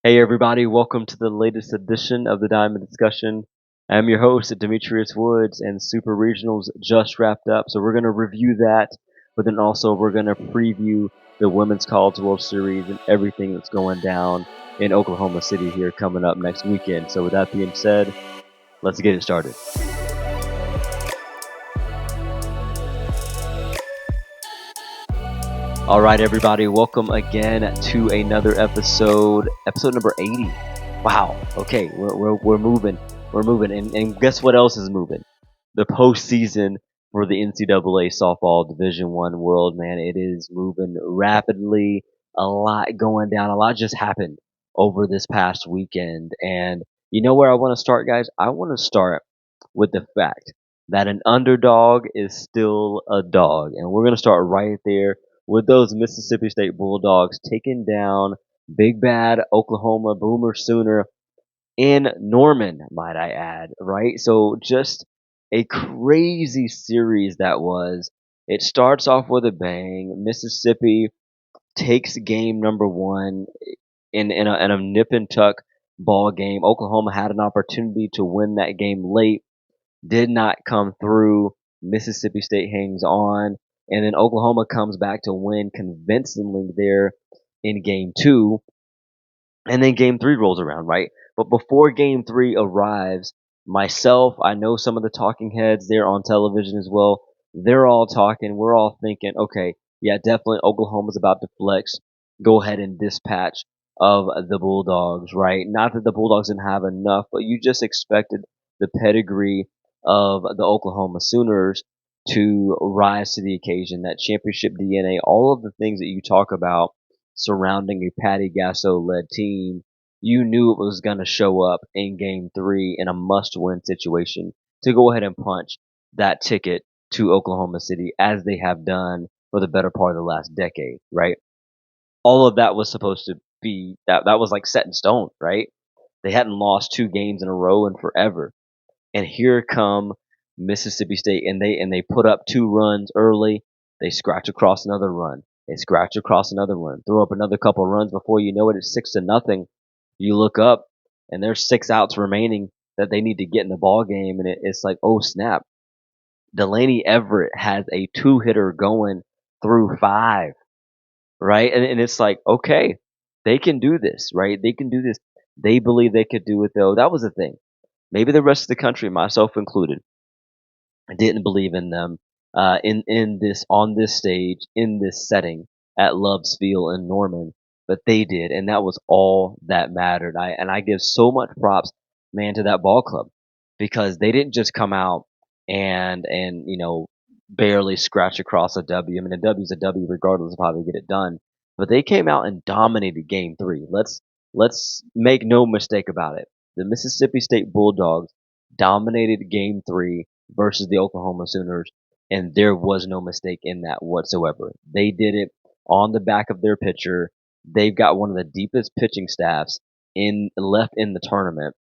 Hey everybody, welcome to the latest edition of the Diamond Discussion. I'm your host, Demetrius Woods, and Super Regionals just wrapped up, so we're going to review that, but then also we're going to preview the Women's College World Series and everything that's going down in Oklahoma City here coming up next weekend. So with that being said, let's get it started. All right, everybody, welcome again to another episode number 80. Wow. Okay, we're moving, and guess what else is moving? The postseason for the NCAA softball Division One world, man. It is moving rapidly. A lot going down. A lot just happened over this past weekend, and you know where I want to start, guys? I want to start with the fact that an underdog is still a dog, and we're gonna start right there with those Mississippi State Bulldogs taking down Big Bad Oklahoma Boomer Sooner in Norman, might I add, right? So just a crazy series that was. It starts off with a bang. Mississippi takes game number one in a nip and tuck ball game. Oklahoma had an opportunity to win that game late, did not come through. Mississippi State hangs on, and then Oklahoma comes back to win convincingly there in game two, and then game three rolls around, right? But before game three arrives, myself, I know some of the talking heads there on television as well. They're all talking. We're all thinking, okay, yeah, definitely Oklahoma's about to flex. Go ahead and dispatch of the Bulldogs, right? Not that the Bulldogs didn't have enough, but you just expected the pedigree of the Oklahoma Sooners to rise to the occasion, that championship DNA, all of the things that you talk about surrounding a Patty Gasso-led team, you knew it was going to show up in Game 3 in a must-win situation to go ahead and punch that ticket to Oklahoma City as they have done for the better part of the last decade, right? All of that was supposed to be that was like set in stone, right? They hadn't lost two games in a row in forever. And here come Mississippi State, and they put up two runs early. They scratch across another run. They scratch across another run. Throw up another couple runs. Before you know it, it's 6-0. You look up, and there's 6 outs remaining that they need to get in the ball game, and it's like, oh snap! Delaney Everett has a two-hitter going through 5, right? And it's like, okay, they can do this, right? They can do this. They believe they could do it, though. That was the thing. Maybe the rest of the country, myself included, didn't believe in them in this on this stage in this setting at Love's Field in Norman, but they did, and that was all that mattered. I give so much props, man, to that ball club because they didn't just come out and barely scratch across a W. I mean, a W is a W regardless of how they get it done, but they came out and dominated Game 3. Let's make no mistake about it. The Mississippi State Bulldogs dominated Game 3 versus the Oklahoma Sooners, and there was no mistake in that whatsoever. They did it on the back of their pitcher. They've got one of the deepest pitching staffs in left in the tournament,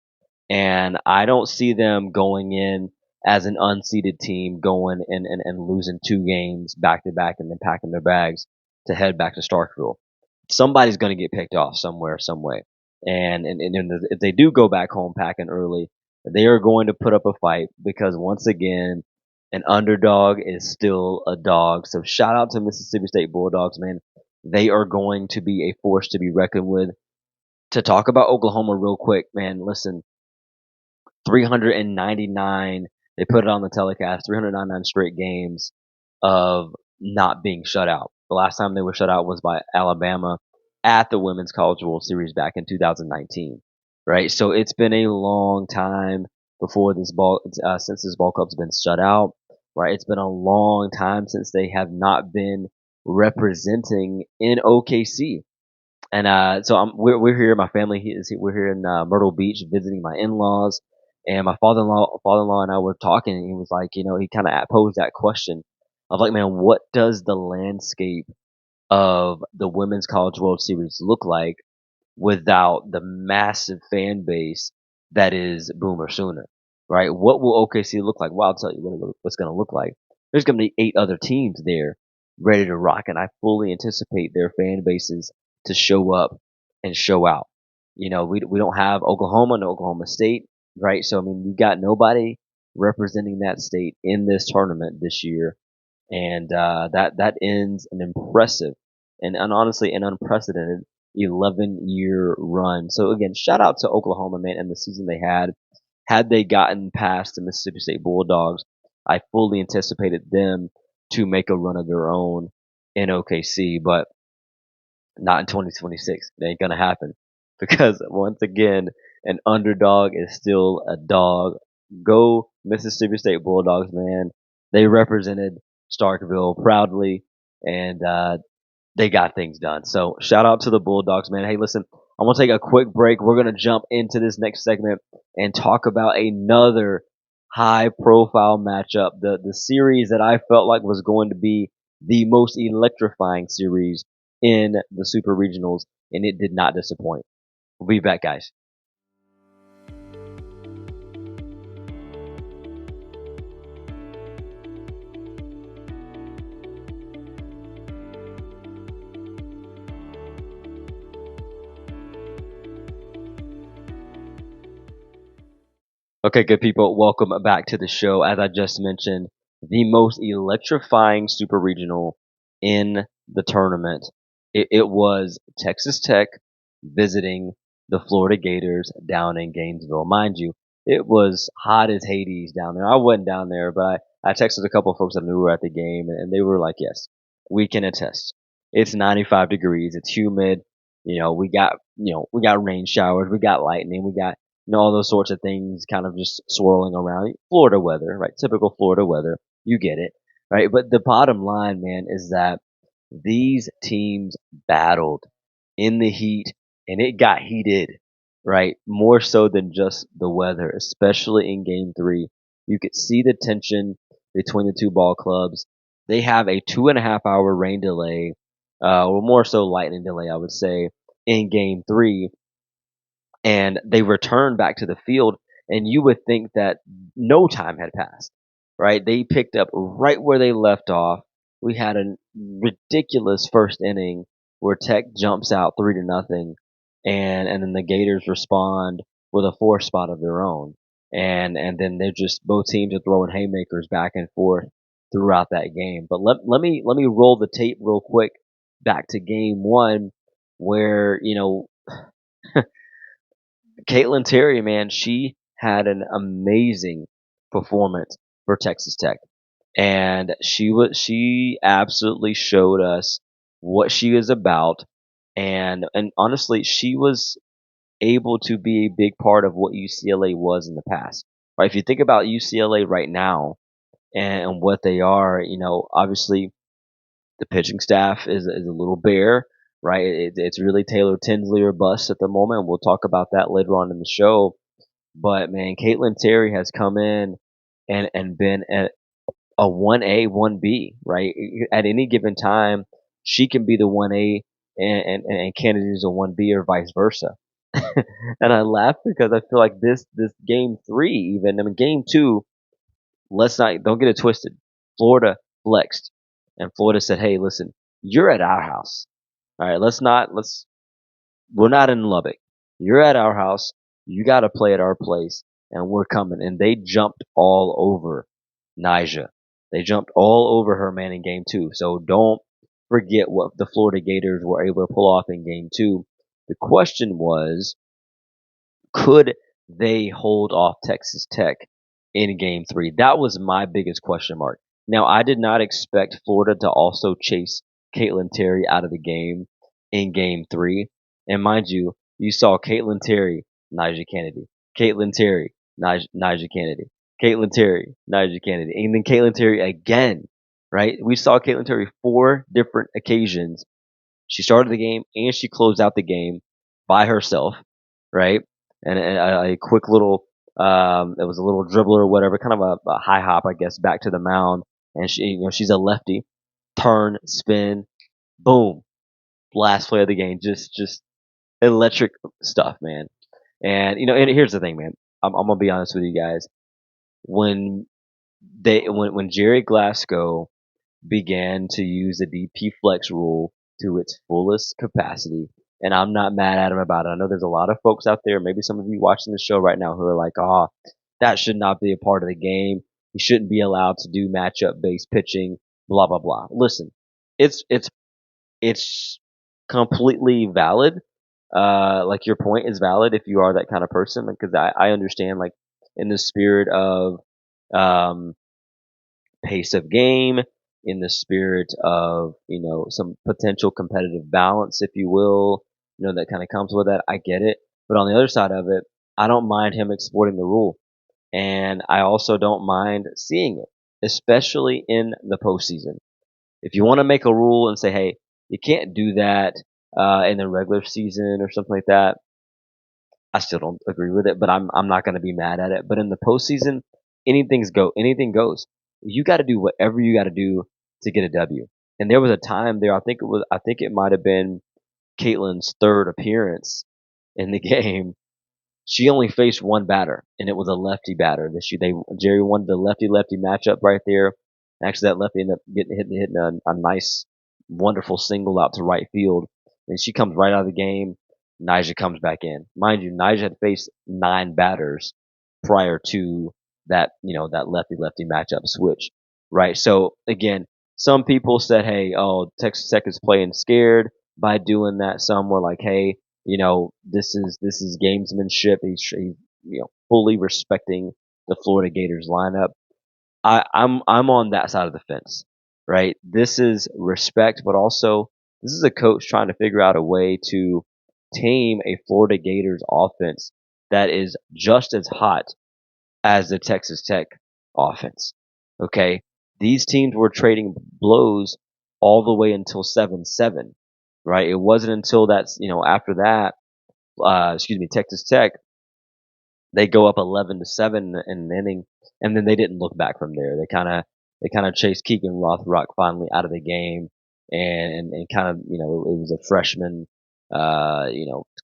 and I don't see them going in as an unseeded team going and losing two games back to back and then packing their bags to head back to Starkville. Somebody's going to get picked off somewhere, some way. And if they do go back home packing early, they are going to put up a fight because once again, an underdog is still a dog. So shout out to Mississippi State Bulldogs, man. They are going to be a force to be reckoned with. To talk about Oklahoma real quick, man, listen, 399, they put it on the telecast, 399 straight games of not being shut out. The last time they were shut out was by Alabama at the Women's College World Series back in 2019, right? So it's been a long time before this ball, since this ball club's been shut out, right? It's been a long time since they have not been representing in OKC. And so we're here. My family is we're here in Myrtle Beach visiting my in-laws, and my father-in-law and I were talking, and he was like, he kind of posed that question of like, man, what does the landscape of the Women's College World Series look like without the massive fan base that is Boomer Sooner, right? What will OKC look like? Well, I'll tell you what's going to look like. There's going to be 8 other teams there ready to rock, and I fully anticipate their fan bases to show up and show out. we don't have Oklahoma and Oklahoma State, right? So I mean, we got nobody representing that state in this tournament this year, and that ends an impressive and honestly an unprecedented 11-year run. So again, shout out to Oklahoma, man, and the season they had. Had they gotten past the Mississippi State Bulldogs, I fully anticipated them to make a run of their own in OKC, but not in 2026. It ain't gonna happen because once again, an underdog is still a dog. Go Mississippi State Bulldogs, man. They represented Starkville proudly, and they got things done. So shout out to the Bulldogs, man. Hey, listen, I'm gonna take a quick break. We're gonna jump into this next segment and talk about another high profile matchup. The series that I felt like was going to be the most electrifying series in the Super Regionals, and it did not disappoint. We'll be back, guys. Okay, good people, welcome back to the show. As I just mentioned, the most electrifying super regional in the tournament. It was Texas Tech visiting the Florida Gators down in Gainesville. Mind you, it was hot as Hades down there. I wasn't down there, but I texted a couple of folks I knew were at the game, and they were like, yes, we can attest. It's 95 degrees. It's humid. We got rain showers. We got lightning. We got all those sorts of things kind of just swirling around. Florida weather, right? Typical Florida weather. You get it, right? But the bottom line, man, is that these teams battled in the heat and it got heated, right? More so than just the weather, especially in game three. You could see the tension between the two ball clubs. They have a 2.5 hour rain delay, or more so lightning delay, I would say, in game three, and they return back to the field, and you would think that no time had passed, right? They picked up right where they left off. We had a ridiculous first inning where Tech jumps out 3-0, and then the Gators respond with a four spot of their own, and then they're just both teams are throwing haymakers back and forth throughout that game. But let me roll the tape real quick back to game one, where Caitlin Terry, man, she had an amazing performance for Texas Tech, and she absolutely showed us what she is about, and honestly, she was able to be a big part of what UCLA was in the past. Right? If you think about UCLA right now and what they are, obviously the pitching staff is a little bare, right? It's really Taylor Tinsley or bust at the moment. We'll talk about that later on in the show. But man, Caitlin Terry has come in and been a 1A, 1B, right? At any given time, she can be the 1A and Kennedy is a 1B or vice versa. And I laugh because I feel like this game three, even, I mean, game two, don't get it twisted. Florida flexed, and Florida said, "Hey, listen, you're at our house. All right, we're not in Lubbock. You're at our house. You got to play at our place, and we're coming." And they jumped all over Nija. They jumped all over her, man, in game two. So don't forget what the Florida Gators were able to pull off in game two. The question was, could they hold off Texas Tech in game three? That was my biggest question mark. Now, I did not expect Florida to also chase Caitlin Terry out of the game in game three. And mind you, you saw Caitlin Terry, Nija Kennedy, Caitlin Terry, Nija Kennedy, Caitlin Terry, Nija Kennedy, and then Caitlin Terry again, right? We saw Caitlin Terry four different occasions. She started the game and she closed out the game by herself, right? And a quick little, it was a little dribbler or whatever, kind of a high hop, I guess, back to the mound. And she's a lefty. Turn, spin, boom, last play of the game. Just electric stuff, man. And here's the thing, man. I'm gonna be honest with you guys. When when Jerry Glasgow began to use the DP flex rule to its fullest capacity, and I'm not mad at him about it. I know there's a lot of folks out there, maybe some of you watching the show right now, who are like, "Oh, that should not be a part of the game. He shouldn't be allowed to do matchup based pitching." Blah blah blah. Listen, it's completely valid. Like your point is valid if you are that kind of person, because I understand, like, in the spirit of um, pace of game, in the spirit of, some potential competitive balance, if you will, that kind of comes with that. I get it. But on the other side of it, I don't mind him exploiting the rule. And I also don't mind seeing it, especially in the postseason. If you want to make a rule and say, hey, you can't do that in the regular season or something like that, I still don't agree with it, but I'm not going to be mad at it. But in the postseason, anything goes. You got to do whatever you got to do to get a W. And there was a time there, I think it might have been Caitlin's third appearance in the game. She only faced one batter, and it was a lefty batter. Jerry wanted the lefty-lefty matchup right there. Actually, that lefty ended up hitting a nice, wonderful single out to right field, and she comes right out of the game. Nyjah comes back in. Mind you, Nyjah had faced 9 batters prior to that lefty-lefty matchup switch, right? So again, some people said, "Hey, oh, Texas Tech is playing scared by doing that." Some were like, "Hey, this is gamesmanship. He's fully respecting the Florida Gators lineup." I'm on that side of the fence, right? This is respect, but also this is a coach trying to figure out a way to tame a Florida Gators offense that is just as hot as the Texas Tech offense. Okay, these teams were trading blows all the way until 7-7, right? It wasn't until after that, Texas Tech, they go up 11-7 in an inning, and then they didn't look back from there. They kind of chased Keegan Rothrock finally out of the game, and kind of it was a freshman, a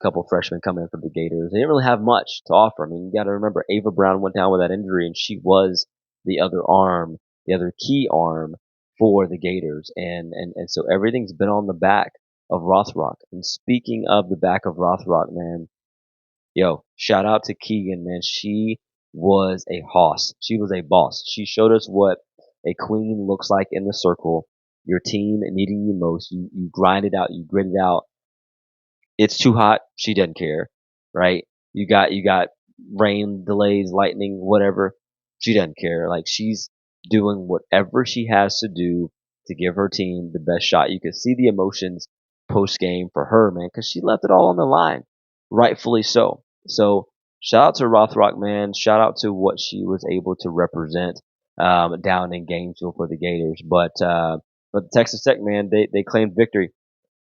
couple of freshmen coming in for the Gators. They didn't really have much to offer. I mean, you got to remember Ava Brown went down with that injury, and she was the other arm, the other key arm for the Gators, and so everything's been on the back of Rothrock. And speaking of the back of Rothrock, man. Yo, shout out to Keegan, man. She was a hoss. She was a boss. She showed us what a queen looks like in the circle. Your team needing you most. You grind it out. You grit it out. It's too hot. She doesn't care, right? You got rain delays, lightning, whatever. She doesn't care. Like, she's doing whatever she has to do to give her team the best shot. You could see the emotions post game for her, man, because she left it all on the line, rightfully so. So shout out to Rothrock, man. Shout out to what she was able to represent down in Gainesville for the Gators. But Texas Tech, man, they claimed victory.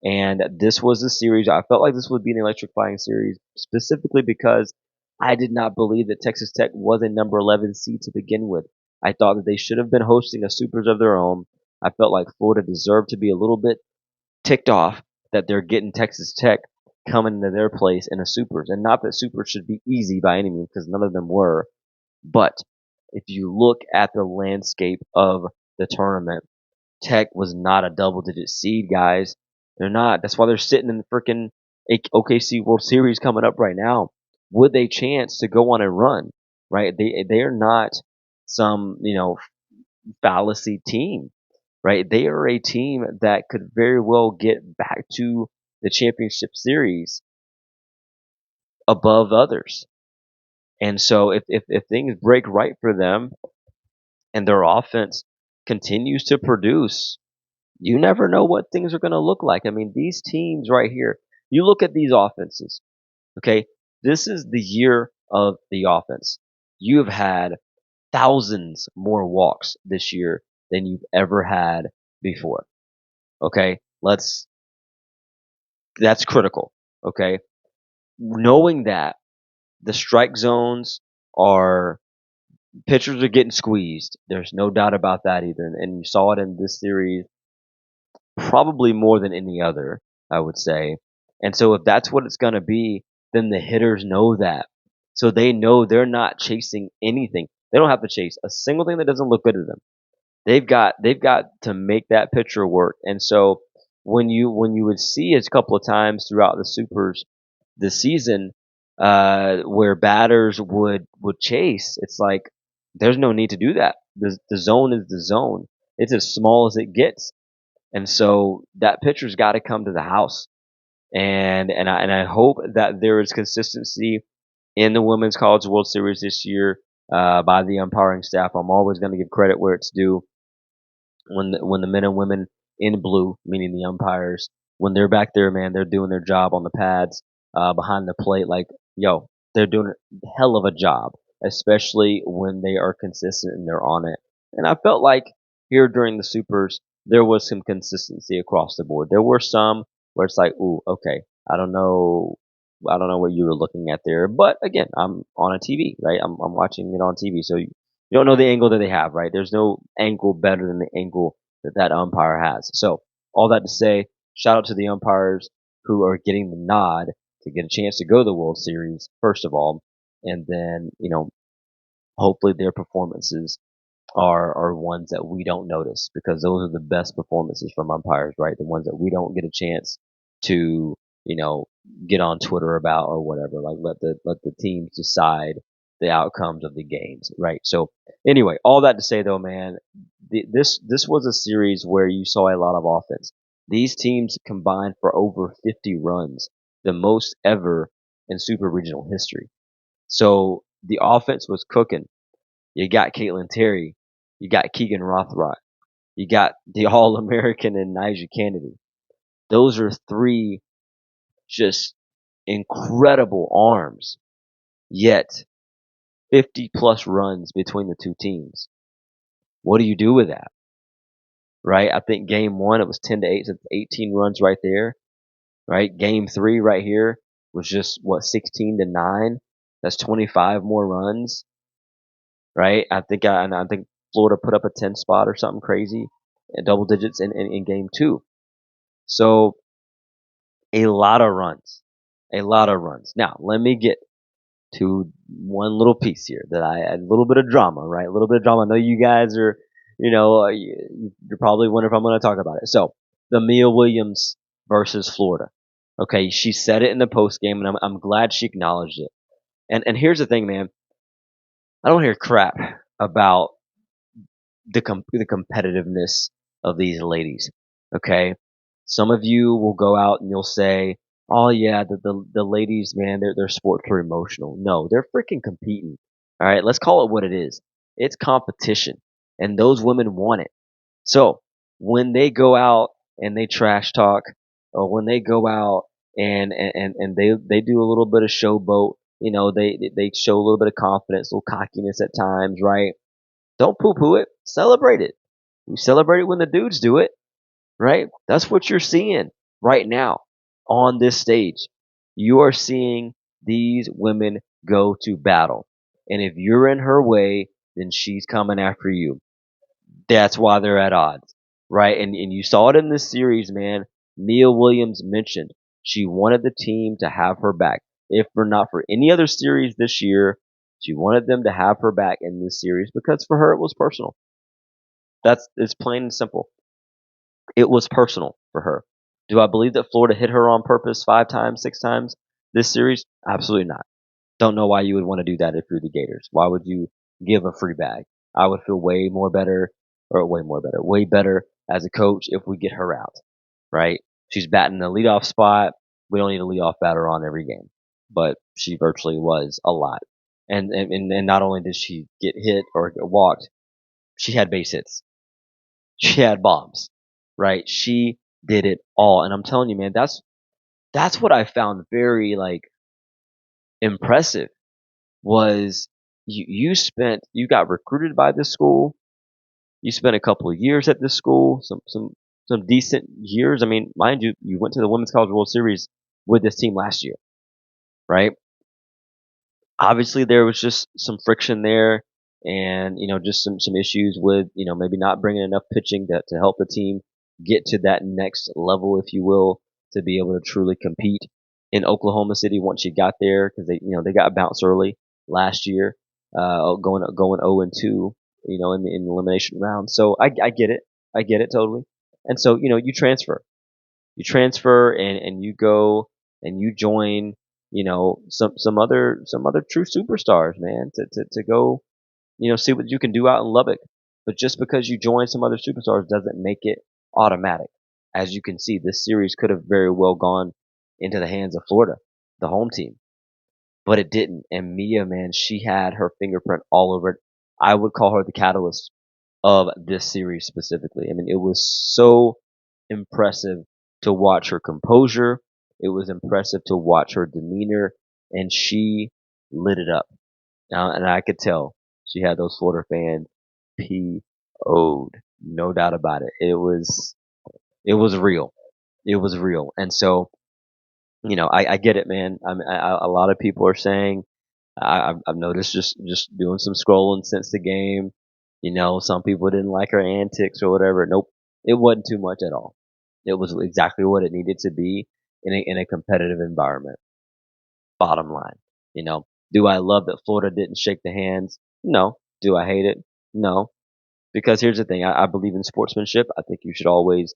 And this was a series. I felt like this would be an electrifying series, specifically because I did not believe that Texas Tech was a number 11 seed to begin with. I thought that they should have been hosting a Supers of their own. I felt like Florida deserved to be a little bit ticked off that they're getting Texas Tech coming to their place in a Supers. And not that Supers should be easy by any means, because none of them were. But if you look at the landscape of the tournament, Tech was not a double digit seed, guys. They're not. That's why they're sitting in the freaking OKC World Series coming up right now with a chance to go on a run, right? They are not some, fallacy team, right? They are a team that could very well get back to the championship series above others. And so if things break right for them and their offense continues to produce, you never know what things are going to look like. I mean, these teams right here, you look at these offenses, okay? This is the year of the offense. You have had thousands more walks this year than you've ever had before, okay? That's critical, okay? Knowing that the strike zones are, pitchers are getting squeezed. There's no doubt about that either. And you saw it in this series probably more than any other, I would say. And so if that's what it's going to be, then the hitters know that. So they know they're not chasing anything. They don't have to chase a single thing that doesn't look good to them. They've got to make that pitcher work. And so when you would see it a couple of times throughout the supers this season, where batters would chase, it's like there's no need to do that. The zone is the zone. It's as small as it gets, and so that pitcher's got to come to the house. And I hope that there is consistency in the Women's College World Series this year by the umpiring staff. I'm always going to give credit where it's due. When the men and women in blue, meaning the umpires, when they're back there, man, they're doing their job on the pads behind the plate. Like, yo, they're doing a hell of a job, especially when they are consistent and they're on it. And I felt like here during the supers, there was some consistency across the board. There were some where it's like, ooh, okay, I don't know, I don't know what you were looking at there. But again, I'm on a TV, right? I'm watching it on TV, so you don't know the angle that they have, right? There's no angle better than the angle that umpire has. So all that to say, shout out to the umpires who are getting the nod to get a chance to go to the World Series, first of all, and then, hopefully their performances are ones that we don't notice, because those are the best performances from umpires, right? The ones that we don't get a chance to, get on Twitter about or whatever. Like let the teams decide the outcomes of the games, right? So anyway, all that to say though, man, this was a series where you saw a lot of offense. These teams combined for over 50 runs, the most ever in super regional history. So the offense was cooking. You got Caitlin Terry. You got Keegan Rothrock. You got the All American and Nyjah Kennedy. Those are three just incredible arms. Yet 50 plus runs between the two teams. What do you do with that? Right? I think game one, it was 10-8, so it's 18 runs right there. Right? Game three right here was just, 16-9? That's 25 more runs. Right? I think Florida put up a 10 spot or something crazy, double digits in game two. So a lot of runs, a lot of runs. Now let me get to one little piece here that a little bit of drama, right? A little bit of drama. I know you guys are, you're probably wondering if I'm going to talk about it. So the Mia Williams versus Florida. Okay, she said it in the post game, and I'm glad she acknowledged it. And here's the thing, man. I don't hear crap about the competitiveness of these ladies. Okay, some of you will go out and you'll say, "Oh yeah, the ladies, man, their sports are emotional." No, they're freaking competing. All right, let's call it what it is. It's competition, and those women want it. So when they go out and they trash talk, or when they go out and they do a little bit of showboat, they show a little bit of confidence, a little cockiness at times, right? Don't poo poo it. Celebrate it. We celebrate it when the dudes do it, right? That's what you're seeing right now on this stage. You are seeing these women go to battle. And if you're in her way, then she's coming after you. That's why they're at odds, right? And you saw it in this series, man. Mia Williams mentioned she wanted the team to have her back. If for not for any other series this year, she wanted them to have her back in this series because for her it was personal. It's plain and simple. It was personal for her. Do I believe that Florida hit her on purpose 5 times, 6 times this series? Absolutely not. Don't know why you would want to do that if you're the Gators. Why would you give a free bag? I would feel way better as a coach if we get her out, right? She's batting the leadoff spot. We don't need a leadoff batter on every game, but she virtually was a lot. And not only did she get hit or get walked, she had base hits. She had bombs, right? She did it all. And I'm telling you, man, that's what I found very like impressive was you got recruited by this school. You spent a couple of years at this school, some decent years. I mean, mind you, you went to the Women's College World Series with this team last year, right? Obviously there was just some friction there and just some issues with maybe not bringing enough pitching to help the team get to that next level, if you will, to be able to truly compete in Oklahoma City once you got there, because they got bounced early last year, going 0-2, in the elimination round. So I get it totally. And so you transfer. You transfer and you go and you join, some other true superstars, man, to go, see what you can do out in Lubbock. But just because you join some other superstars doesn't make it automatic. As you can see, this series could have very well gone into the hands of Florida, the home team, but it didn't. And Mia, man, she had her fingerprint all over it. I would call her the catalyst of this series specifically. I mean, it was so impressive to watch her composure. It was impressive to watch her demeanor, and she lit it up. And I could tell she had those Florida fans PO'd, no doubt about it. It was real. It was real. And so, I get it, man. A lot of people are saying, I've noticed just doing some scrolling since the game. Some people didn't like her antics or whatever. Nope, it wasn't too much at all. It was exactly what it needed to be in a competitive environment. Bottom line, do I love that Florida didn't shake the hands? No. Do I hate it? No. Because here's the thing, I believe in sportsmanship. I think you should always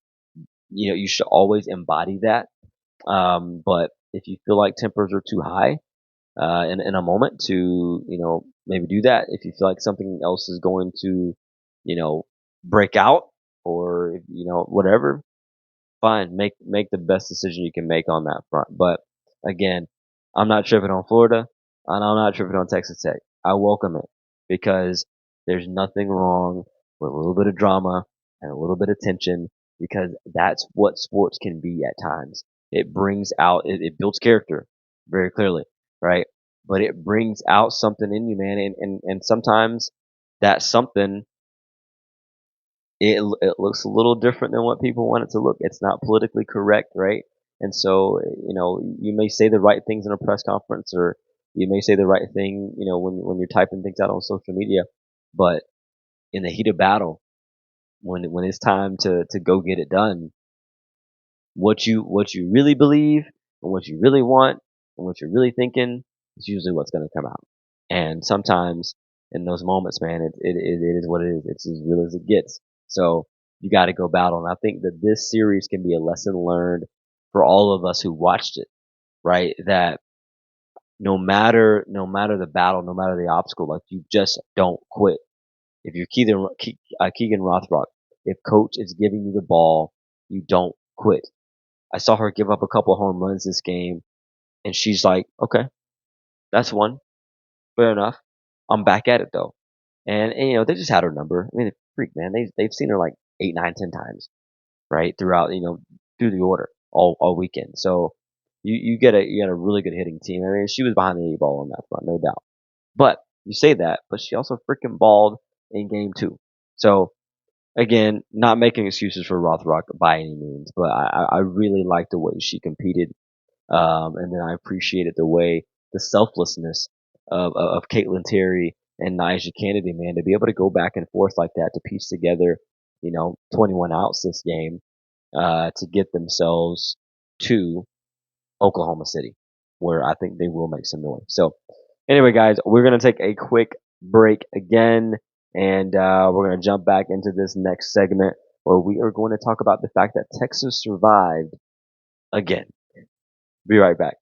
embody that. But if you feel like tempers are too high, in a moment to, maybe do that. If you feel like something else is going to, you know, break out or, whatever, fine. Make the best decision you can make on that front. But again, I'm not tripping on Florida and I'm not tripping on Texas Tech. I welcome it because there's nothing wrong with a little bit of drama and a little bit of tension because that's what sports can be at times. It brings out, it builds character very clearly, right? But it brings out something in you, man. And sometimes that something it looks a little different than what people want it to look. It's not politically correct, right? And so, you may say the right things in a press conference, or you may say the right thing, when you're typing things out on social media, but in the heat of battle, when it's time to go get it done, what you really believe and what you really want and what you're really thinking is usually what's going to come out. And sometimes in those moments, man, it is what it is. It's as real as it gets. So you got to go battle. And I think that this series can be a lesson learned for all of us who watched it, right? That no matter the battle, no matter the obstacle, like you just don't quit. If you're Keegan Rothrock, if coach is giving you the ball, you don't quit. I saw her give up a couple home runs this game, and she's like, okay, that's one. Fair enough. I'm back at it though. And they just had her number. I mean, freak, man. They've seen her like 8, 9, 10 times, right? Throughout, through the order all weekend. So you get a really good hitting team. I mean, she was behind the eight ball on that front, no doubt. But you say that, but she also freaking balled in game 2. So again, not making excuses for Rothrock by any means, but I really liked the way she competed. And then I appreciated the way the selflessness of Caitlin Terry and Nyjah Kennedy, man, to be able to go back and forth like that to piece together, 21 outs this game, to get themselves to Oklahoma City, where I think they will make some noise. So anyway, guys, we're going to take a quick break again, and we're going to jump back into this next segment where we are going to talk about the fact that Texas survived again. Be right back.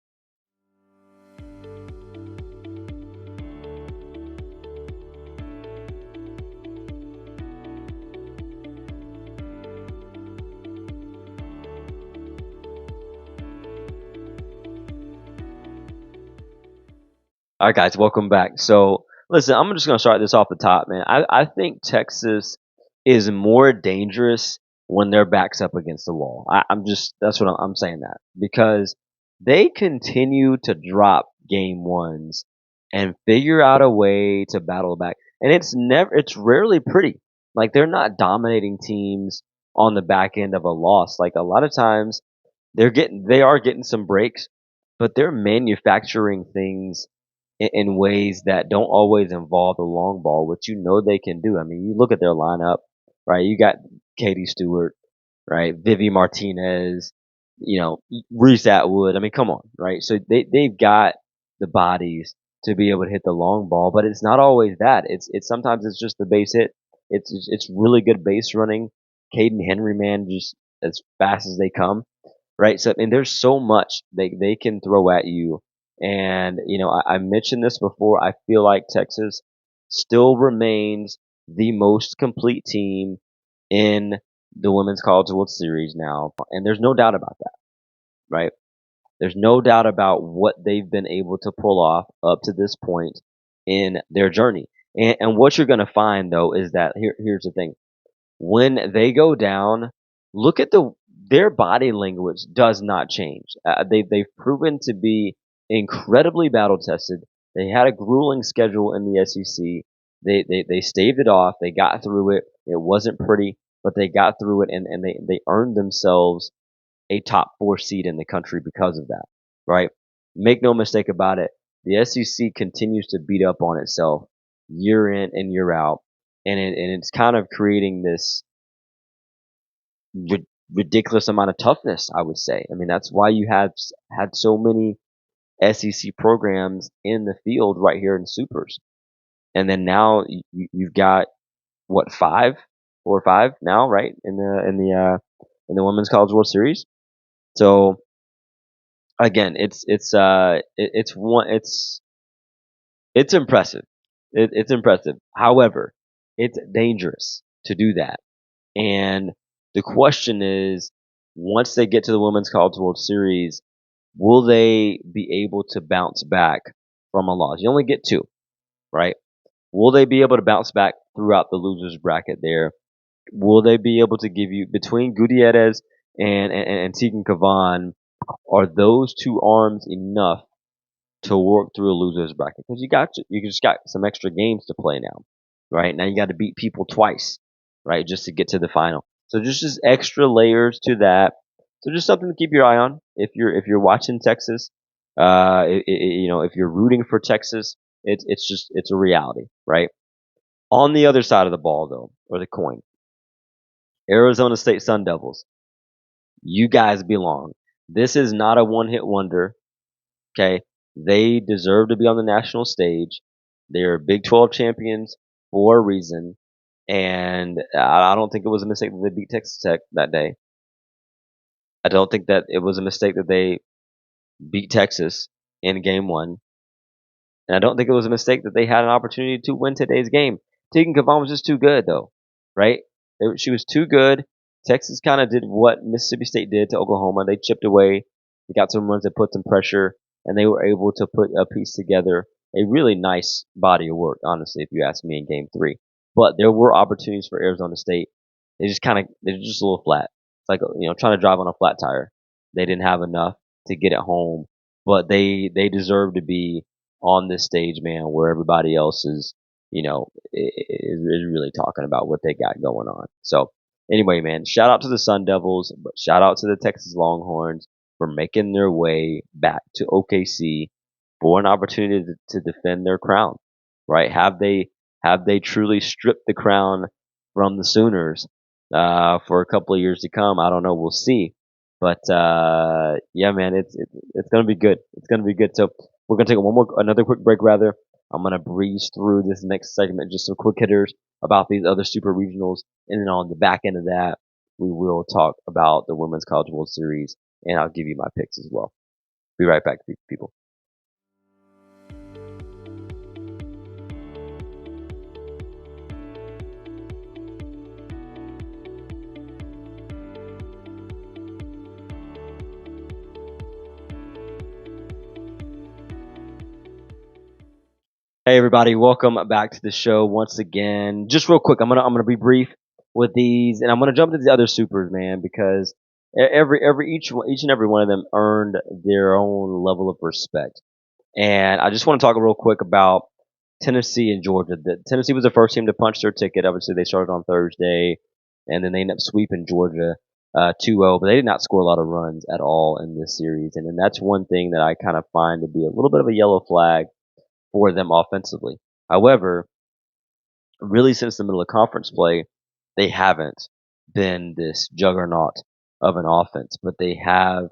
All right, guys, welcome back. So, listen, I'm just going to start this off the top, man. I think Texas is more dangerous when their back's up against the wall. That's what I'm saying that because they continue to drop game ones and figure out a way to battle back. And it's rarely pretty. Like, they're not dominating teams on the back end of a loss. Like, a lot of times they are getting some breaks, but they're manufacturing things in ways that don't always involve the long ball, which they can do. I mean, you look at their lineup, right? You got Katie Stewart, right? Vivi Martinez, Reese Atwood. I mean, come on, right? So they've got the bodies to be able to hit the long ball, but it's not always that. It's sometimes it's just the base hit. It's really good base running. Caden Henry, man, just as fast as they come. right? So, and there's so much they can throw at you. And, I mentioned this before. I feel like Texas still remains the most complete team in the Women's College World Series now. And there's no doubt about that, right? There's no doubt about what they've been able to pull off up to this point in their journey. And what you're going to find, though, is that here's the thing. When they go down, look at their body language does not change. They've proven to be incredibly battle tested. They had a grueling schedule in the SEC. They staved it off. They got through it. It wasn't pretty, but they got through it, and they earned themselves a top 4 seed in the country because of that, right? Make no mistake about it. The SEC continues to beat up on itself year in and year out, and it's kind of creating this ridiculous amount of toughness, I would say. I mean, that's why you have had so many SEC programs in the field right here in Supers. And then now you've got what, 4 or 5 now, right? In the Women's College World Series. So again, it's impressive. It's impressive. However, it's dangerous to do that. And the question is, once they get to the Women's College World Series, will they be able to bounce back from a loss? You only get 2, right? Will they be able to bounce back throughout the losers bracket there? Will they be able to give you, between Gutierrez and Tegan Kavan, are those 2 arms enough to work through a losers bracket? Because you just got some extra games to play now, right? Now you got to beat people twice, right, just to get to the final. So just extra layers to that. So just something to keep your eye on if you're watching Texas. If you're rooting for Texas, it's a reality, right? On the other side of the ball, though, or the coin, Arizona State Sun Devils, you guys belong. This is not a one-hit wonder. Okay, they deserve to be on the national stage. They're Big 12 champions for a reason, and I don't think it was a mistake that they beat Texas Tech that day. I don't think that it was a mistake that they beat Texas in game 1, and I don't think it was a mistake that they had an opportunity to win today's game. Tegan Kavan was just too good, though, right? She was too good. Texas kind of did what Mississippi State did to Oklahoma. They chipped away. They got some runs that put some pressure, and they were able to put a piece together. A really nice body of work, honestly, if you ask me, in game 3. But there were opportunities for Arizona State. They're just a little flat. It's like, trying to drive on a flat tire. They didn't have enough to get it home, but they deserve to be on this stage, man, where everybody else is really talking about what they got going on. So anyway, man, shout out to the Sun Devils, but shout out to the Texas Longhorns for making their way back to OKC for an opportunity to defend their crown. Right? Have they truly stripped the crown from the Sooners for a couple of years to come? I don't know. We'll see. But yeah, man, it's gonna be good. It's gonna be good. So we're gonna take another quick break. Rather, I'm gonna breeze through this next segment, just some quick hitters about these other super regionals, and then on the back end of that, we will talk about the Women's College World Series, and I'll give you my picks as well. Be right back, people. Hey everybody, welcome back to the show once again. Just real quick, I'm gonna be brief with these, and I'm gonna jump into the other supers, man, because each and every one of them earned their own level of respect. And I just want to talk real quick about Tennessee and Georgia. Tennessee was the first team to punch their ticket. Obviously, they started on Thursday, and then they ended up sweeping Georgia 2-0, but they did not score a lot of runs at all in this series. And then that's one thing that I kind of find to be a little bit of a yellow flag for them offensively. However, really since the middle of conference play, they haven't been this juggernaut of an offense, but they have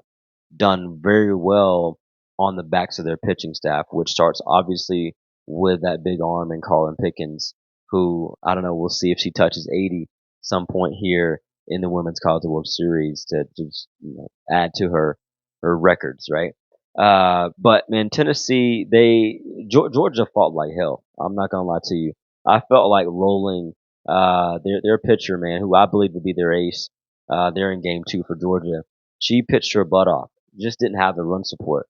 done very well on the backs of their pitching staff, which starts obviously with that big arm in Carlin Pickens, who, I don't know, we'll see if she touches 80 some point here in the Women's College World Series to just add to her records, right? But man, Tennessee, Georgia fought like hell. I'm not gonna lie to you. I felt like rolling their pitcher, man, who I believe would be their ace. They're in game 2 for Georgia. She pitched her butt off. Just didn't have the run support.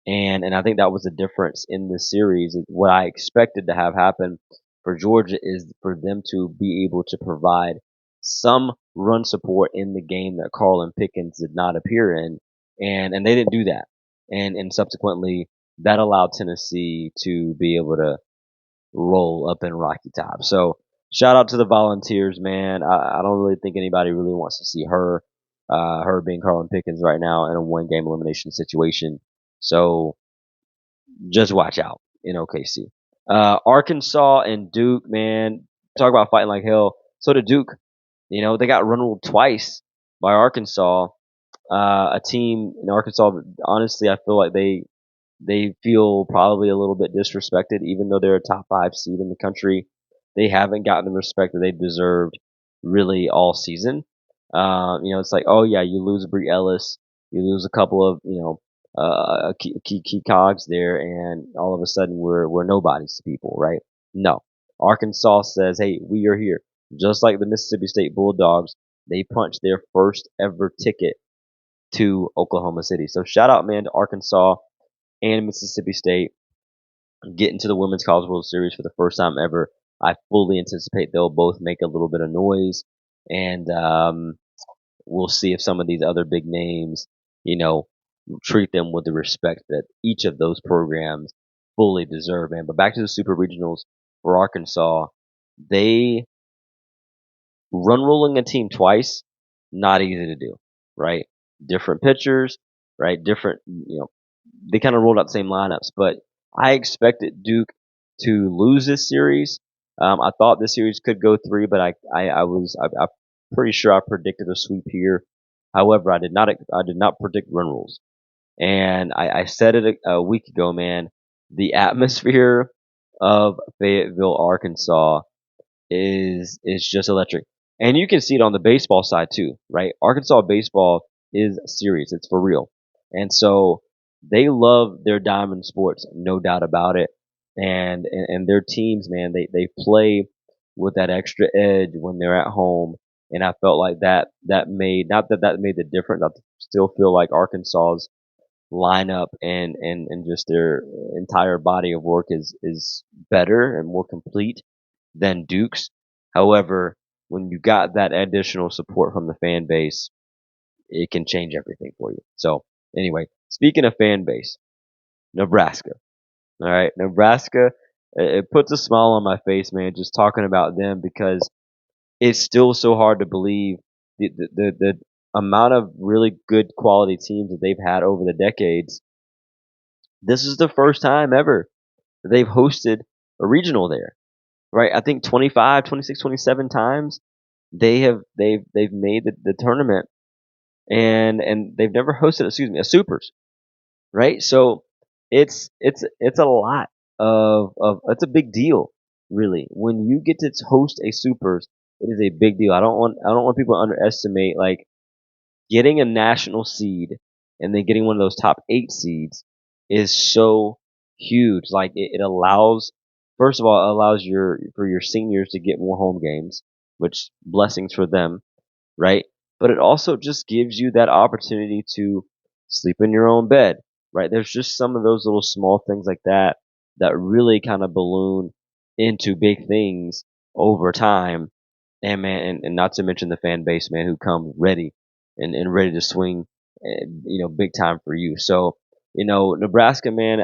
And I think that was the difference in this series. What I expected to have happen for Georgia is for them to be able to provide some run support in the game that Carlin Pickens did not appear in, and they didn't do that. And subsequently, that allowed Tennessee to be able to roll up in Rocky Top. So shout out to the Volunteers, man. I don't really think anybody really wants to see her being Carlin Pickens right now in a 1-game elimination situation. So just watch out in OKC. Arkansas and Duke, man, talk about fighting like hell. So did Duke. They got run ruled twice by Arkansas. A team in Arkansas, honestly, I feel like they feel probably a little bit disrespected, even though they're a top 5 seed in the country. They haven't gotten the respect that they've deserved really all season. It's like, oh yeah, you lose Bree Ellis, you lose a couple of key cogs there, and all of a sudden we're nobodies to people, right? No, Arkansas says, hey, we are here, just like the Mississippi State Bulldogs. They punched their first ever ticket to Oklahoma City. So shout out, man, to Arkansas and Mississippi State getting to the Women's College World Series for the first time ever. I fully anticipate they'll both make a little bit of noise, and we'll see if some of these other big names, treat them with the respect that each of those programs fully deserve, man. But back to the Super Regionals for Arkansas, they run rolling a team twice, not easy to do, right? Different pitchers, right? Different, they kind of rolled out the same lineups, but I expected Duke to lose this series. I thought this series could go 3, but I'm pretty sure I predicted a sweep here. However, I did not predict run rules, and I said it a week ago, man. The atmosphere of Fayetteville, Arkansas is just electric. And you can see it on the baseball side too, right? Arkansas baseball is serious. It's for real. And so they love their diamond sports, no doubt about it. And their teams, man, they play with that extra edge when they're at home. And I felt like that made, not that made the difference. I still feel like Arkansas's lineup and just their entire body of work is better and more complete than Duke's. However, when you got that additional support from the fan base, it can change everything for you. So anyway, speaking of fan base, Nebraska. All right, Nebraska. It puts a smile on my face, man, just talking about them because it's still so hard to believe the amount of really good quality teams that they've had over the decades. This is the first time ever that they've hosted a regional there, right? I think 25, 26, 27 times they've made the tournament, and they've never hosted, excuse me, a supers, right? So it's a lot of it's a big deal, really. When you get to host a supers, it is a big deal. I don't want people to underestimate, like, getting a national seed and then getting one of those top 8 seeds is so huge. Like, it allows, first of all, it allows for your seniors to get more home games, which blessings for them, right? But it also just gives you that opportunity to sleep in your own bed, right? There's just some of those little small things like that that really kind of balloon into big things over time. And man, and not to mention the fan base, man, who comes ready and ready to swing, big time for you. So, Nebraska, man,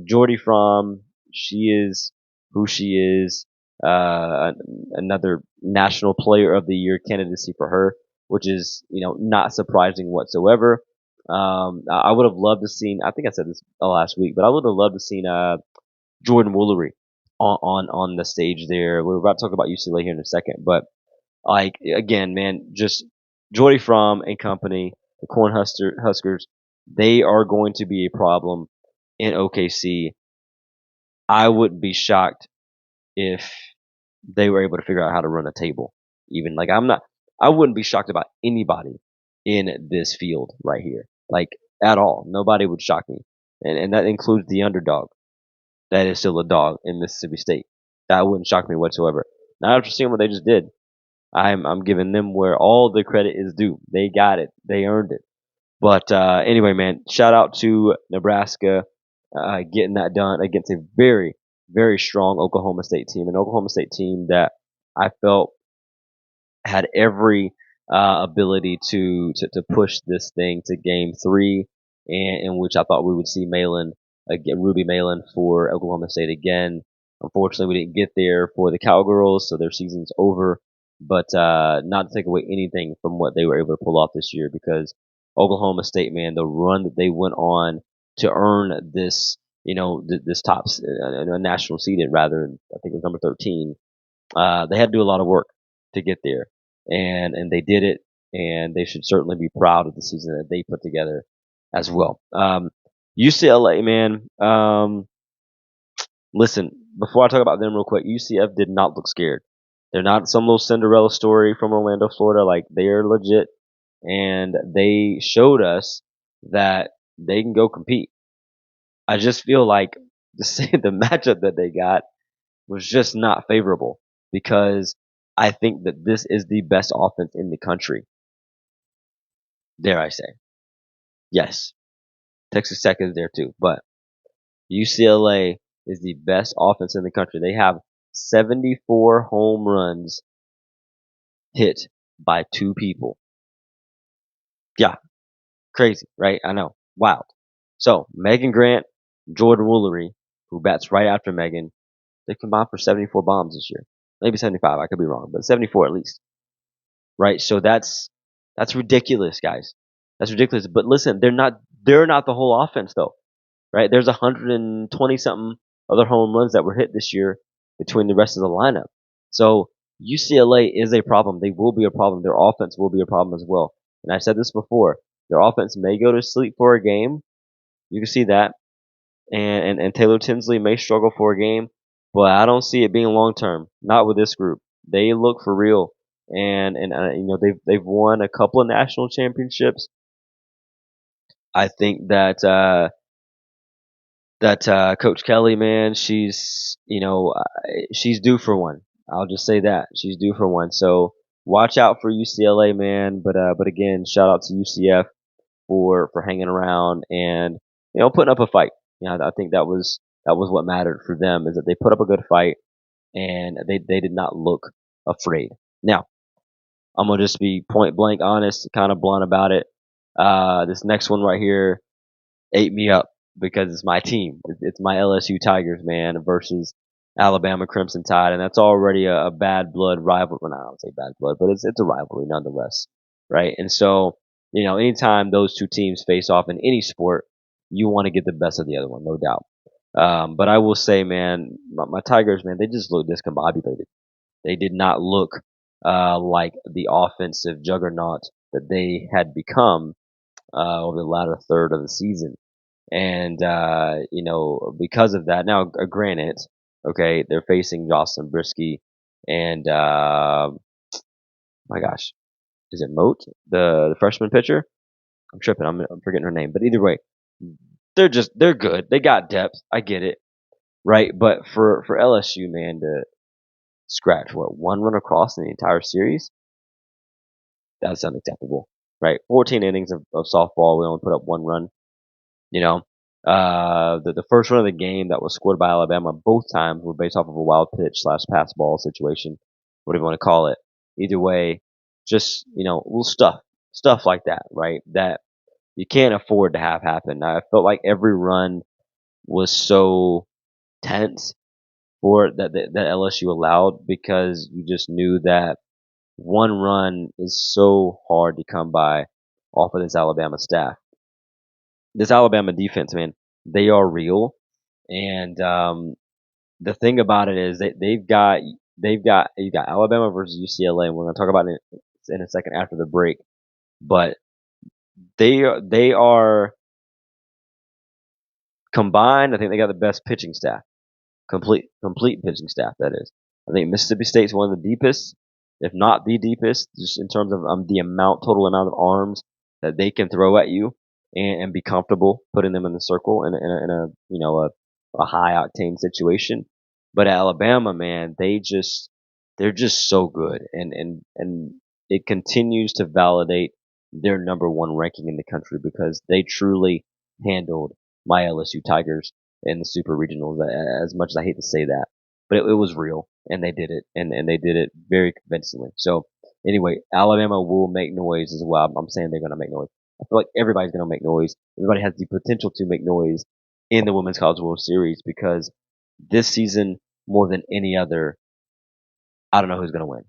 Jordy Fromm, she is who she is. Another National Player of the Year candidacy for her, which is, not surprising whatsoever. I would have loved to seen, I think I said this last week, but I would have loved to seen, Jordan Woolery on the stage there. We're about to talk about UCLA here in a second, but like, again, man, just Jordy Fromm and company, the Huskers, they are going to be a problem in OKC. I wouldn't be shocked if they were able to figure out how to run a table. Even, like, I wouldn't be shocked about anybody in this field right here, like at all. Nobody would shock me, and that includes the underdog. That is still a dog in Mississippi State. That wouldn't shock me whatsoever. Not after seeing what they just did. I'm giving them where all the credit is due. They got it. They earned it. But anyway, man, shout out to Nebraska getting that done against a very, very strong Oklahoma State team, an Oklahoma State team that I felt had every ability to push this thing to game three, and in which I thought we would see Malin again, Ruby Malin for Oklahoma State again. Unfortunately, we didn't get there for the Cowgirls, so their season's over. But not to take away anything from what they were able to pull off this year, because Oklahoma State, man, the run that they went on to earn this, this top national seeded rather, I think it was number 13. They had to do a lot of work to get there, and they did it, and they should certainly be proud of the season that they put together as well. UCLA, man. Listen, before I talk about them real quick, UCF did not look scared. They're not some little Cinderella story from Orlando, Florida. Like, they are legit, and they showed us that they can go compete. I just feel like the matchup that they got was just not favorable, because I think that this is the best offense in the country. Dare I say? Yes. Texas Tech is there too, but UCLA is the best offense in the country. They have 74 home runs hit by two people. Yeah, crazy, right? I know. Wild. So, Megan Grant, Jordan Woolery, who bats right after Megan, they combined for 74 bombs this year. Maybe 75, I could be wrong, but 74 at least. Right? So that's ridiculous, guys. That's ridiculous. But listen, they're not the whole offense though. Right? There's 120 something other home runs that were hit this year between the rest of the lineup. So UCLA is a problem. They will be a problem. Their offense will be a problem as well. And I said this before. Their offense may go to sleep for a game. You can see that. And Taylor Tinsley may struggle for a game, but I don't see it being long term. Not with this group. They look for real, and they've won a couple of national championships. I think that Coach Kelly, man, she's due for one. I'll just say that she's due for one. So watch out for UCLA, man. But again, shout out to UCF for hanging around and putting up a fight. I think that was what mattered for them, is that they put up a good fight, and they did not look afraid. Now, I'm gonna just be point blank honest, kind of blunt about it. This next one right here ate me up, because it's my team. It's my LSU Tigers, man, versus Alabama Crimson Tide, and that's already a bad blood rivalry. Well, I don't say bad blood, but it's a rivalry nonetheless, right? And so, anytime those two teams face off in any sport, you want to get the best of the other one, no doubt. But I will say, man, my Tigers, man, they just look discombobulated. They did not look like the offensive juggernaut that they had become over the latter third of the season. And, because of that, now, granted, okay, they're facing Jocelyn Brisky and, my gosh, is it Moat, the freshman pitcher? I'm tripping. I'm forgetting her name. But either way, they're good. They got depth. I get it. Right. But for LSU, man, to scratch one run across in the entire series, that's unacceptable. Right. 14 innings of softball. We only put up one run. You know, the first run of the game that was scored by Alabama, both times were based off of a wild pitch slash pass ball situation, whatever you want to call it. Either way, just, little stuff like that, right? That you can't afford to have happen. I felt like every run was so tense for that LSU allowed, because you just knew that one run is so hard to come by off of this Alabama staff. This Alabama defense, man, they are real. And the thing about it is that you got Alabama versus UCLA, and we're going to talk about it in a second after the break. But they are combined. I think they got the best pitching staff, complete pitching staff. That is, I think Mississippi State's one of the deepest. if not the deepest, just in terms of the total amount of arms that they can throw at you and be comfortable putting them in the circle in a a high octane situation. But at Alabama, man, they're just so good, and it continues to validate their number one ranking in the country because they truly handled my LSU Tigers in the Super Regionals. As much as I hate to say that, but it was real, and they did it, and they did it very convincingly. So anyway, Alabama will make noise as well. I'm saying they're going to make noise. I feel like everybody's going to make noise. Everybody has the potential to make noise in the Women's College World Series because this season, more than any other, I don't know who's going to win.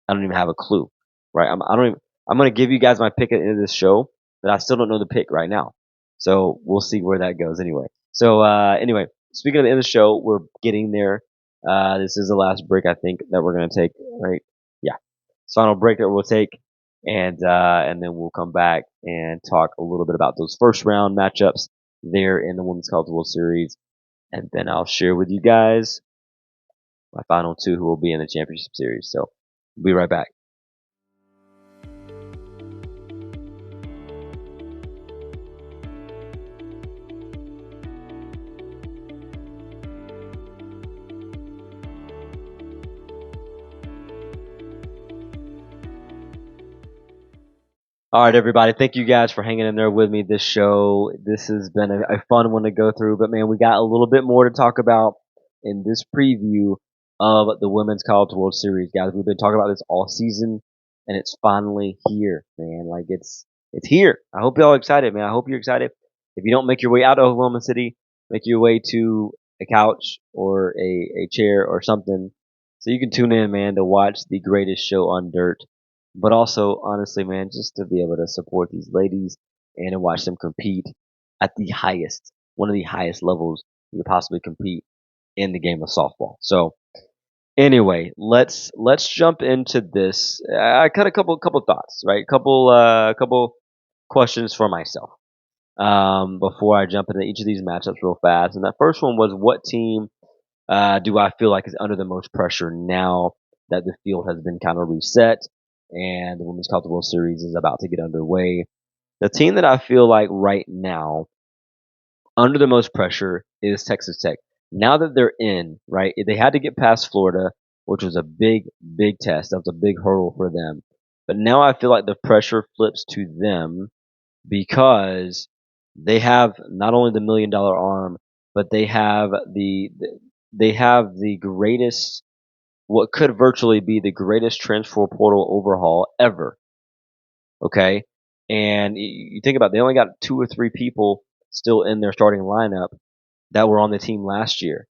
I don't even have a clue, right? I don't even, I'm going to give you guys my pick at the end of this show, but I still don't know the pick right now. So we'll see where that goes anyway. So, anyway, speaking of the end of the show, we're getting there. This is the last break I think that we're going to take, right? Yeah. It's final break that we'll take. And then we'll come back and talk a little bit about those first round matchups there in the Women's College World Series. And then I'll share with you guys my final two who will be in the championship series. So we'll be right back. All right, everybody. Thank you guys for hanging in there with me this show. This has been a fun one to go through, but man, we got a little bit more to talk about in this preview of the Women's College World Series, guys. We've been talking about this all season, and it's finally here, man. Like it's here. I hope y'all excited, man. I hope you're excited. If you don't make your way out of Oklahoma City, make your way to a couch or a chair or something, so you can tune in, man, to watch the greatest show on dirt, but also honestly, man, just to be able to support these ladies and to watch them compete at the highest, one of the highest levels you could possibly compete in the game of softball. So anyway, let's jump into this. I got a couple thoughts, right? Couple questions for myself before I jump into each of these matchups real fast. And that first one was, what team do I feel like is under the most pressure now that the field has been kind of reset and the Women's College World Series is about to get underway? The team that I feel like right now under the most pressure is Texas Tech. Now that they're in, right, they had to get past Florida, which was a big test. That was a big hurdle for them. But now I feel like the pressure flips to them because they have not only the $1 million arm, but they have the greatest, what could virtually be the greatest transfer portal overhaul ever. Okay, and you think about it, they only got 2 or 3 people still in their starting lineup that were on the team last year,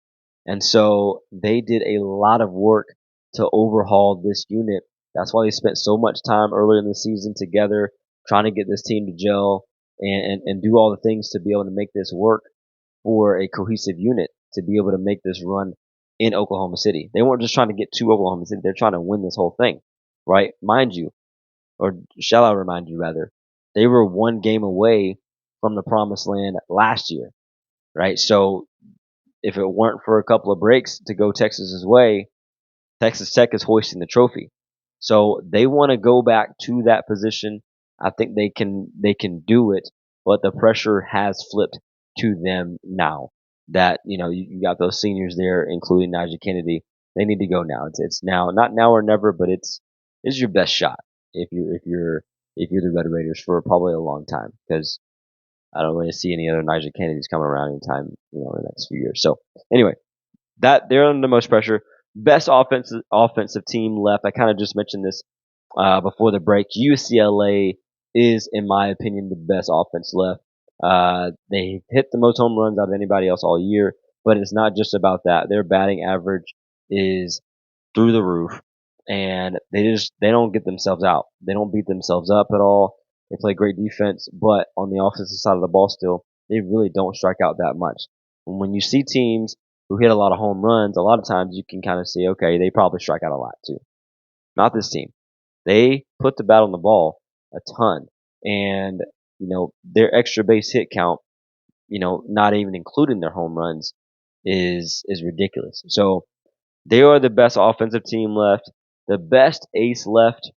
and so they did a lot of work to overhaul this unit. That's why they spent so much time earlier in the season together trying to get this team to gel and do all the things to be able to make this work for a cohesive unit to be able to make this run in Oklahoma City. They weren't just trying to get to Oklahoma City. They're trying to win this whole thing, right? Mind you, or shall I remind you rather, they were one game away from the promised land last year, right? So if it weren't for a couple of breaks to go Texas's way, Texas Tech is hoisting the trophy. So they want to go back to that position. I think they can do it, but the pressure has flipped to them now. That you got those seniors there, including Najee Kennedy. They need to go now. It's now, not now or never, but it's your best shot if you're the Red Raiders for probably a long time, because I don't really see any other Najee Kennedys coming around anytime in the next few years. So anyway, that they're under the most pressure. Best offensive team left. I kind of just mentioned this before the break. UCLA is, in my opinion, the best offense left. They hit the most home runs out of anybody else all year, but it's not just about that. Their batting average is through the roof, and they don't get themselves out. They don't beat themselves up at all. They play great defense, but on the offensive side of the ball, still they really don't strike out that much. And when you see teams who hit a lot of home runs, a lot of times you can kind of see, okay, they probably strike out a lot too. Not this team. They put the bat on the ball a ton, and their extra base hit count, not even including their home runs, is ridiculous. So they are the best offensive team left. The best ace left.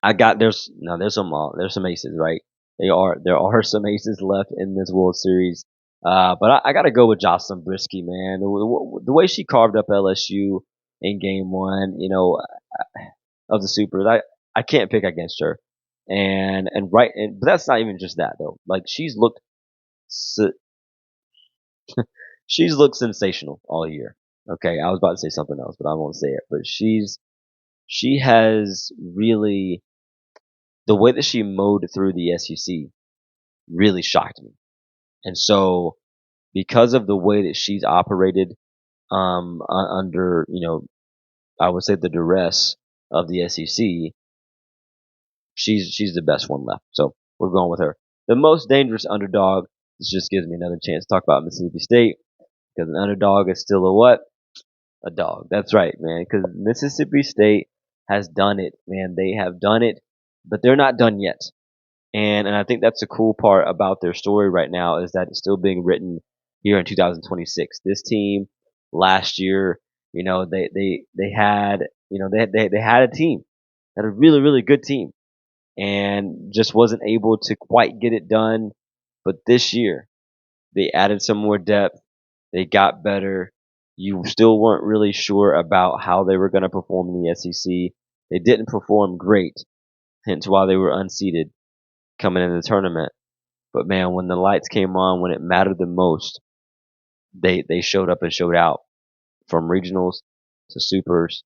I got there's some aces, right? There are some aces left in this World Series. But I got to go with Jocelyn Brisky, man. The way she carved up LSU in Game One, of the Supers, I can't pick against her. But that's not even just that though. Like se- she's looked sensational all year. Okay, I was about to say something else, but I won't say it. But she has really the way that she mowed through the SEC really shocked me. And so because of the way that she's operated under, I would say the duress of the SEC, she's the best one left. So we're going with her. The most dangerous underdog. This just gives me another chance to talk about Mississippi State because an underdog is still a what? A dog. That's right, man. Because Mississippi State has done it, man. They have done it, but they're not done yet. And I think that's the cool part about their story right now is that it's still being written here in 2026. This team last year, they had they had a team, had a really really good team, and just wasn't able to quite get it done. But this year they added some more depth. They got better. You still weren't really sure about how they were going to perform in the SEC. They didn't perform great, hence why they were unseeded coming into the tournament. But man, when the lights came on, when it mattered the most, they showed up and showed out from regionals to supers,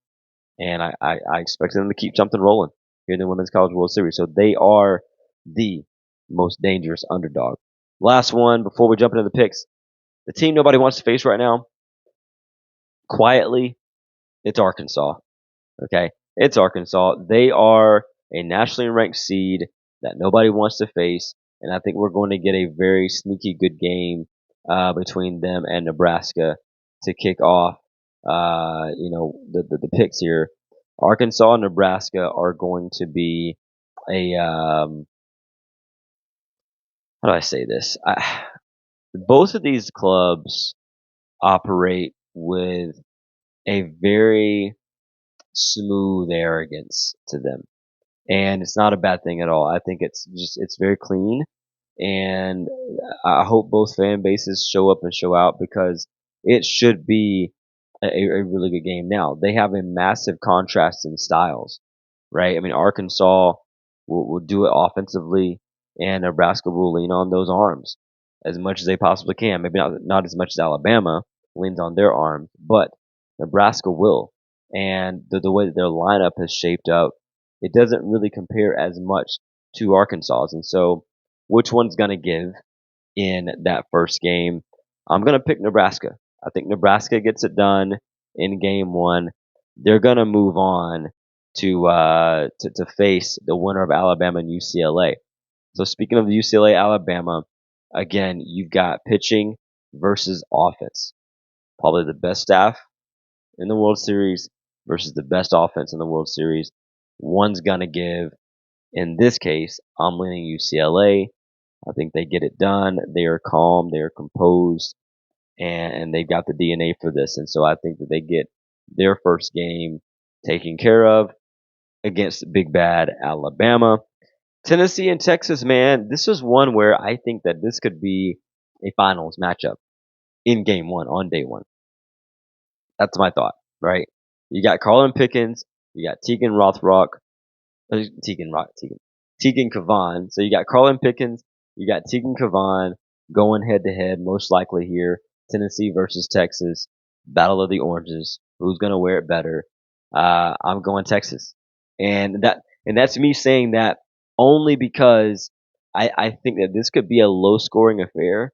and I expect them to keep something rolling here in the Women's College World Series. So they are the most dangerous underdog. Last one before we jump into the picks, the team nobody wants to face right now, quietly, it's Arkansas. Okay, it's Arkansas. They are a nationally ranked seed that nobody wants to face, and I think we're going to get a very sneaky good game between them and Nebraska to kick off. The picks here. Arkansas and Nebraska are going to be a how do I say this? Both of these clubs operate with a very smooth arrogance to them. And it's not a bad thing at all. I think it's very clean, and I hope both fan bases show up and show out because it should be a really good game. Now they have a massive contrast in styles, right? I mean, Arkansas will do it offensively, and Nebraska will lean on those arms as much as they possibly can. Maybe not as much as Alabama leans on their arms, but Nebraska will. And the way that their lineup has shaped up, it doesn't really compare as much to Arkansas's. And so, which one's going to give in that first game? I'm going to pick Nebraska. I think Nebraska gets it done in game one. They're going to move on to face the winner of Alabama and UCLA. So speaking of UCLA Alabama, again, you've got pitching versus offense. Probably the best staff in the World Series versus the best offense in the World Series. One's gonna give. In this case, I'm leaning UCLA. I think they get it done. They are calm. They are composed, and they've got the DNA for this. And so I think that they get their first game taken care of against big bad Alabama. Tennessee and Texas, man, this is one where I think that this could be a finals matchup in game one on day one. That's my thought, right? You got Carlin Pickens, you got Tegan Kavan. So you got Carlin Pickens, you got Tegan Kavan going head to head, most likely here. Tennessee versus Texas, Battle of the Oranges. Who's gonna wear it better? I'm going Texas, and that's me saying that only because I think that this could be a low scoring affair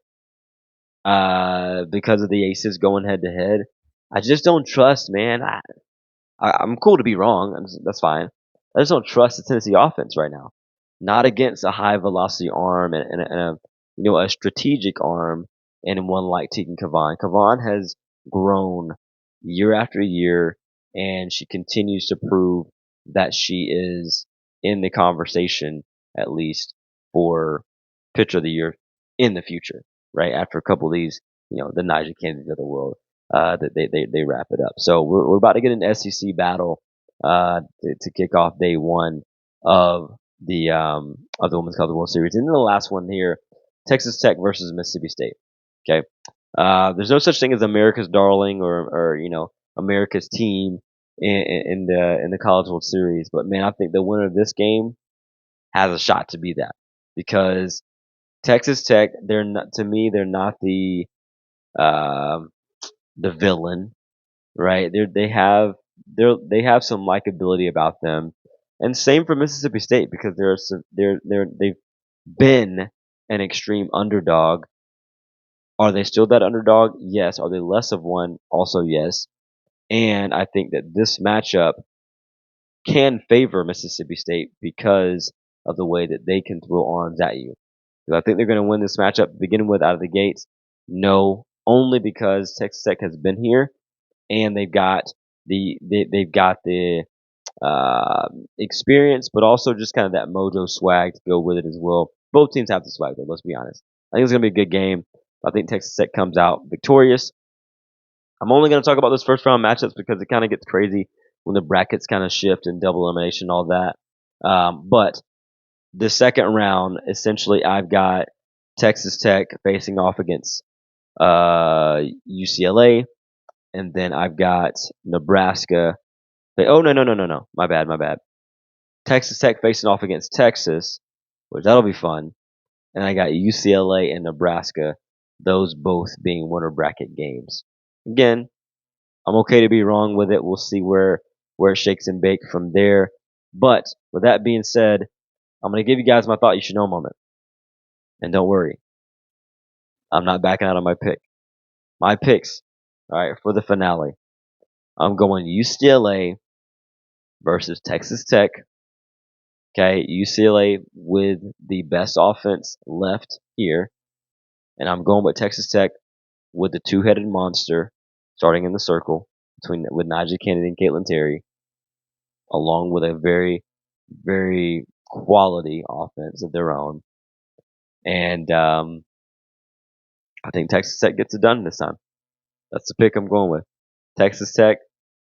because of the Aces going head to head. I just don't trust, man. I'm cool to be wrong. That's fine. I just don't trust the Tennessee offense right now. Not against a high velocity arm and a strategic arm and one like Tegan Kavan. Kavan has grown year after year, and she continues to prove that she is in the conversation at least for pitcher of the year in the future. Right after a couple of these, the Niger Candidates of the world that they wrap it up. So we're about to get an SEC battle to kick off day one of the Women's College World Series. And then the last one here, Texas Tech versus Mississippi State. Okay, there's no such thing as America's darling or America's team in the College World Series, but man, I think the winner of this game has a shot to be that, because Texas Tech, they're not, to me, they're not the villain, right? They have some likability about them, and same for Mississippi State, because they've been an extreme underdog. Are they still that underdog? Yes. Are they less of one? Also, yes. And I think that this matchup can favor Mississippi State because of the way that they can throw arms at you. Do I think they're going to win this matchup to begin with out of the gates? No, only because Texas Tech has been here and they've got the experience, but also just kind of that mojo swag to go with it as well. Both teams have the swag, though. Let's be honest. I think it's going to be a good game. I think Texas Tech comes out victorious. I'm only going to talk about those first round matchups because it kind of gets crazy when the brackets kind of shift and double elimination, all that. But the second round, essentially, I've got Texas Tech facing off against UCLA, and then I've got Nebraska. Oh, no. My bad. Texas Tech facing off against Texas, which that'll be fun. And I got UCLA and Nebraska, those both being winter bracket games. Again, I'm okay to be wrong with it. We'll see where it shakes and bakes from there. But with that being said, I'm going to give you guys my thought you should know moment. And don't worry, I'm not backing out on my pick. My picks, all right, for the finale. I'm going UCLA versus Texas Tech. Okay, UCLA with the best offense left here. And I'm going with Texas Tech with the two-headed monster starting in the circle with Najee Kennedy and Caitlin Terry, along with a very, very quality offense of their own. And I think Texas Tech gets it done this time. That's the pick I'm going with. Texas Tech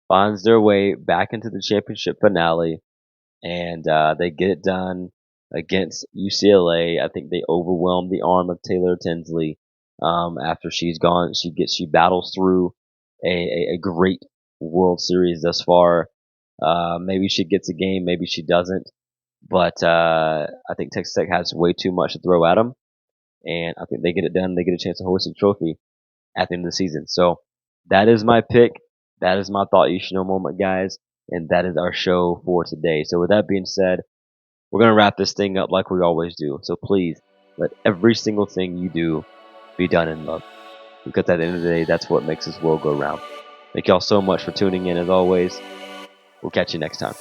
finds their way back into the championship finale, and they get it done against UCLA. I think they overwhelm the arm of Taylor Tinsley. After she's gone, she battles through a great World Series thus far. Maybe she gets a game, maybe she doesn't. But I think Texas Tech has way too much to throw at them, and I think they get it done. They get a chance to hoist a trophy at the end of the season. So that is my pick. That is my thought you should know moment, guys. And that is our show for today. So with that being said, we're going to wrap this thing up like we always do. So please let every single thing you do be done in love. Because at the end of the day, that's what makes this world go round. Thank y'all so much for tuning in as always. We'll catch you next time.